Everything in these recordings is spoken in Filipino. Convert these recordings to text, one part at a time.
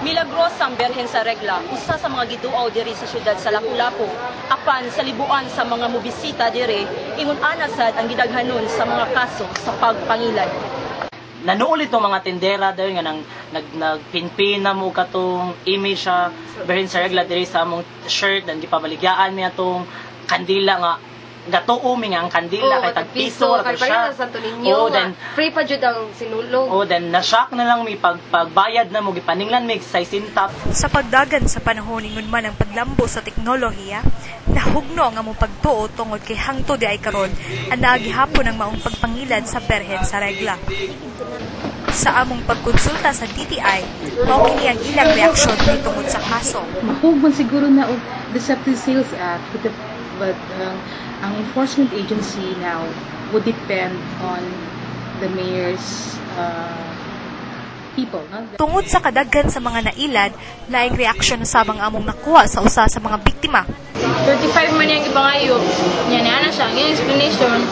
Milagrosang Birhen sa Regla, usa sa mga giduaw diri sa syudad sa Lapu-Lapu. Apan sa libuan sa mga mobisita diri, ingon ana sad ang gidaghanon sa mga kaso sa pagpangilad. Nanuol itong mga tindera dahil nga nagpinpin na mo katong image sa Birhen sa Regla diri sa among shirt, dan gipabaligyan mi atong kandila nga gatuo mi nga ang kandila kay tag piso ra siya. Oh, then free pa jud ang sinulog. Oh, then na-shock na lang mi pagbayad na mo gipaninglan mi sa sintap. Sa pagdagan sa panahon ingon man ang paglambo sa teknolohiya, nahugno ang among pagtuo tungod kay hangtod di ay karon ang naagihapon ang maong pagpangilad sa Birhen sa Regla. Sa among pagkonsulta sa DTI, mao kini ang ilang reaksyon tungod sa kaso. Mahugman siguro na og Deceptive Sales Act, but ang enforcement agency now would depend on the mayor's people. No? Tungod sa kadaghan sa mga nailad, laing reaksyon sa mga among nakuha sa usa sa mga biktima. 35 man yung ibangayo. Yan na siya. Yung explanation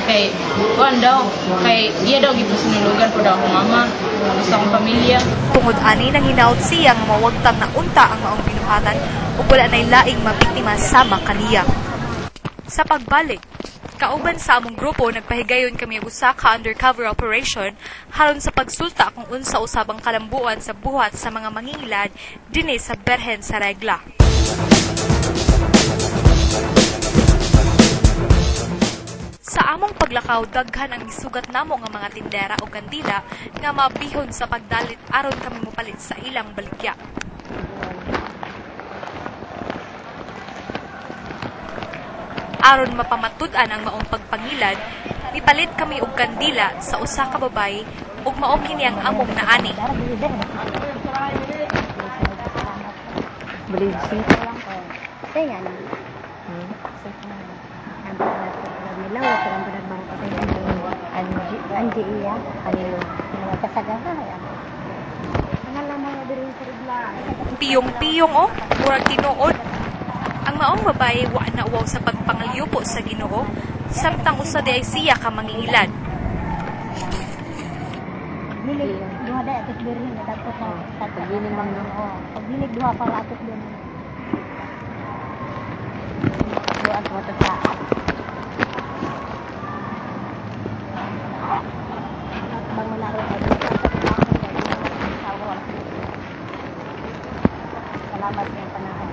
kay kuan daw. Kay iya daw gipasinulugan po daw akong mama. Sa akong pamilya. Tungod ani nang hinaut siya nga mawagtang na unta ang maong binuhatan ug wala nay laing mabiktima sama kaniya. Sa pagbalik, kauban sa among grupo nagpahigayon kami usa ka undercover operation halon sa pagsulta kung unsa usabang kalambuan sa buhat sa mga mangingilad dinhi sa Birhen sa Regla. Sa among paglakaw, daghan ang isugat namo nga mga tindera o kandila nga mabihon sa pagdalit aron kami mopalit sa ilang baligya. Aron mapamatud-an ang maong pagpangilad, nipalit kami og kandila sa usa ka babay ug mao kini ang among naani. Bridge lang ko. Kaya nga. Milaw sa ang barang patay anji iya kanilo. Kasagaha ya. Ngala mga diri sa Regla. Piyong-piyong o, murag tinuod. Ang maong babae wa na uwaw sa pagpangalyupo sa Ginoo, samtang usa di ay siya ka mangingilad. Bilig duha day atos diri nga dapat na pagbinig man pagbinig duha para atos diri. Duha to ta. Salamat sa panahon.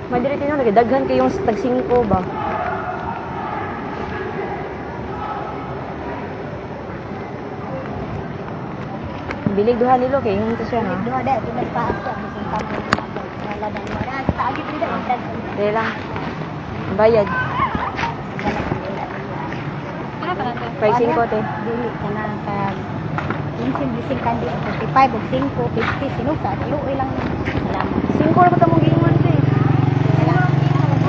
Madiri tinang nagdaghan kayong tagsingko ba? Bilig duha nilo kay hinto siya ha. Duha day tinas pa sa bising kampo. Wala dan mo ra sa agi dili ang tag. Dili lang. Bayad. Ano pa nato? 5 te. Dili kana ka bising kandi 45 ug 5 50 sinusa luoy lang. Salamat. 5 ra ta mong giingon te.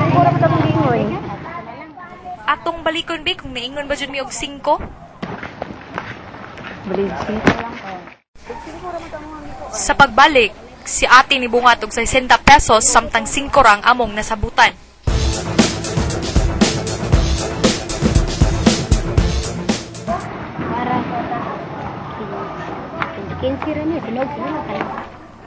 5 ra ta mong giingon. Atong balikon bi kung naingon ba jud mi og 5? Bilig 5 lang ko. Sa pagbalik, si ate ni bungat og 60 pesos samtang 5 ra ang among nasabutan. Para 15 ra ni sinog sila kay.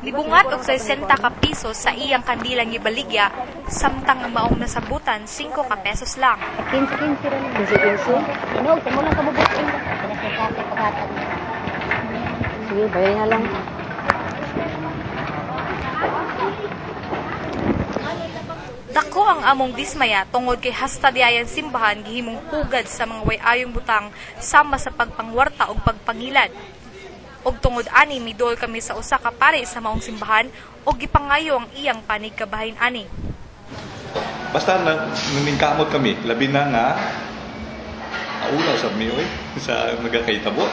Libungat og 60 ka piso sa iyang kandilang gibaligya samtang ang maong nasabutan 5 ka pesos lang. 15 ra ni. 15. Sinog sa mo lang kabubot sila. Pinasakate paghatag. Sige, bayad na lang. Dako ang among dismaya tungod kay hasta diayan simbahan gihimong pugad sa mga way-ayong butang sama sa pagpangwarta ug pagpangilad. Og tungod ani midol kami sa usa ka pari sa maong simbahan og gipangayo ang iyang panigkabahin ani. Basta namingkamot kami, labi na nga aulaw sa miyoy sa magkakahitabo.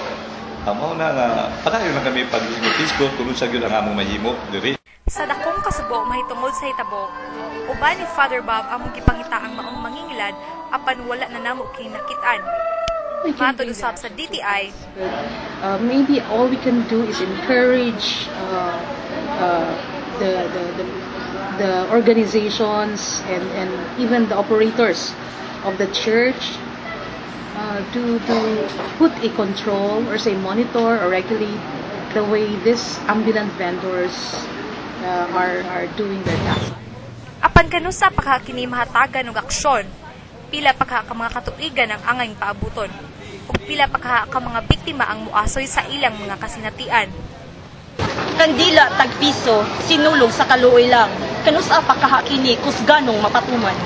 Amo na nga padayon na kami pag Facebook kung sa gyud ang among mahimo diri. Sa dakong kasubo mahitungod sa hitabo, uban ni Father Bob among gipangita ang maong mangingilad apan wala na namo kinakitaan. Matod usab sa DTI, Maybe all we can do is encourage the organizations and even the operators of the church to put a control or say monitor or regulate the way these ambulant vendors are doing their task. apan kanusa pa kini mahatagan og aksyon, pila pa ka mga katuigan ang angay paabuton, ug pila pa ka mga biktima ang muasoy sa ilang mga kasinatian. Kandila tagpiso, sinulog sa kaluoy lang. Kanusa pa kini kusganong mapatuman.